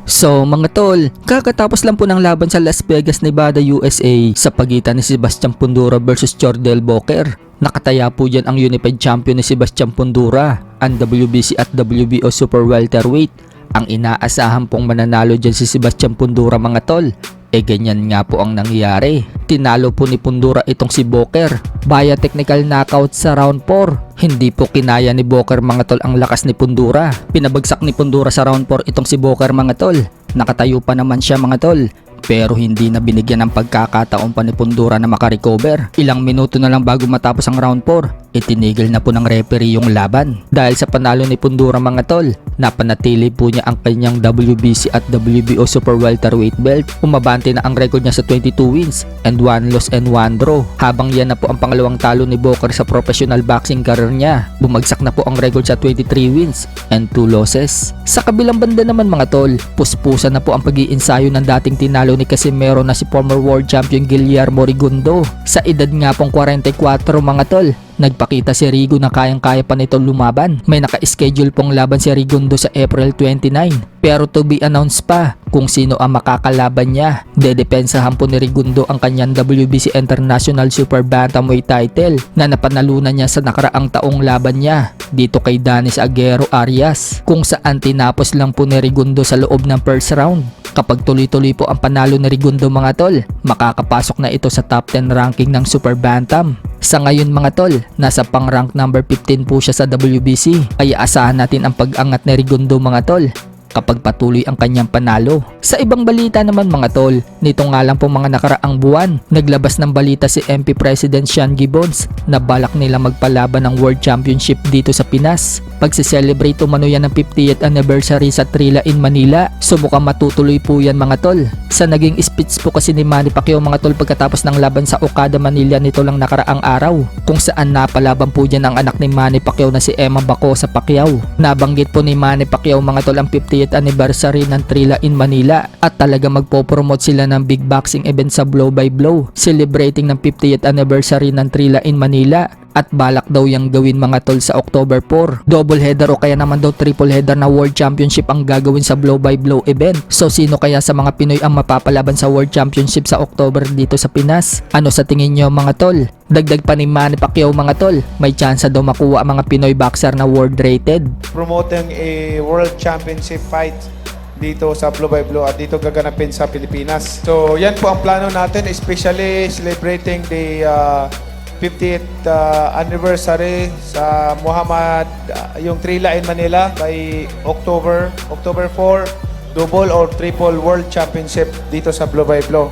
So mga tol, kakatapos lang po ng laban sa Las Vegas, Nevada, USA sa pagitan ni Sebastian Fundora versus Chordel Booker. Nakataya po dyan ang Unified Champion ni Sebastian Fundora, ang WBC at WBO Super Welterweight. Ang inaasahan pong mananalo dyan si Sebastian Fundora mga tol. Ganyan nga po ang nangyari. Tinalo po ni Fundora itong si Booker via technical knockout sa round 4. Hindi po kinaya ni Booker mga tol ang lakas ni Fundora. Pinabagsak ni Fundora sa round 4 itong si Booker mga tol. Nakatayo pa naman siya mga tol. Pero hindi na binigyan ng pagkakataon pa ni Fundora na makarecover. Ilang minuto na lang bago matapos ang round 4, itinigil na po ng referee yung laban. Dahil sa panalo ni Fundora mga tol, napanatili po niya ang kanyang WBC at WBO Super Welterweight belt. Umabante na ang record niya sa 22 wins and 1 loss and 1 draw. Habang yan na po ang pangalawang talo ni Booker sa professional boxing career niya. Bumagsak na po ang record sa 23 wins and 2 losses. Sa kabilang banda naman mga tol, puspusan na po ang pag-iinsayo ng dating tinalo ni Casimero na si former world champion Guillermo Rigondeaux. Sa edad nga pong 44 mga tol, nagpakita si Rigo na kayang-kaya pa nito lumaban. May naka-schedule pong laban si Rigondeaux sa April 29. Pero to be announced pa kung sino ang makakalaban niya. Dedepensahan po ni Rigondeaux ang kanyang WBC International Super Bantamweight title na napanalunan niya sa nakaraang taong laban niya dito kay Danis Aguero Arias, kung saan tinapos lang po ni Rigondeaux sa loob ng first round. Kapag tuloy-tuloy po ang panalo ni Rigondeaux mga tol, makakapasok na ito sa top 10 ranking ng Super Bantam. Sa ngayon mga tol, nasa pang rank number 15 po siya sa WBC, kaya asahan natin ang pag-angat ni Rigondeaux mga tol kapag patuloy ang kanyang panalo. Sa ibang balita naman mga tol, nito nga lang po mga nakaraang buwan, naglabas ng balita si MP President Sean Gibbons na balak nila magpalaban ng World Championship dito sa Pinas. Pagse-celebrate umano yan ng 50th anniversary sa Trilla in Manila. Subukang matutuloy po yan mga tol. Sa naging speech po kasi ni Manny Pacquiao mga tol pagkatapos ng laban sa Okada Manila nito lang nakaraang araw, kung saan napalaban po dyan ang anak ni Manny Pacquiao na si Emma Bacosa Pacquiao. Nabanggit po ni Manny Pacquiao mga tol ang 50th anniversary ng Trilla in Manila at talaga magpo-promote sila ng big boxing event sa Blow by Blow celebrating ng 50th anniversary ng Trilla in Manila. At balak daw yang gawin mga tol sa October 4. Double header o kaya naman daw triple header na World Championship ang gagawin sa Blow by Blow event. So sino kaya sa mga Pinoy ang mapapalaban sa World Championship sa October dito sa Pinas? Ano sa tingin nyo mga tol? Dagdag pa ni Manny Pacquiao mga tol, may chance daw makuha ang mga Pinoy boxer na world rated. Promoting a World Championship fight dito sa Blow by Blow at dito gaganapin sa Pilipinas. So yan po ang plano natin, especially celebrating the 50th anniversary sa Muhammad, yung Trilla in Manila by October 4, double or triple world championship dito sa Blow by Blow.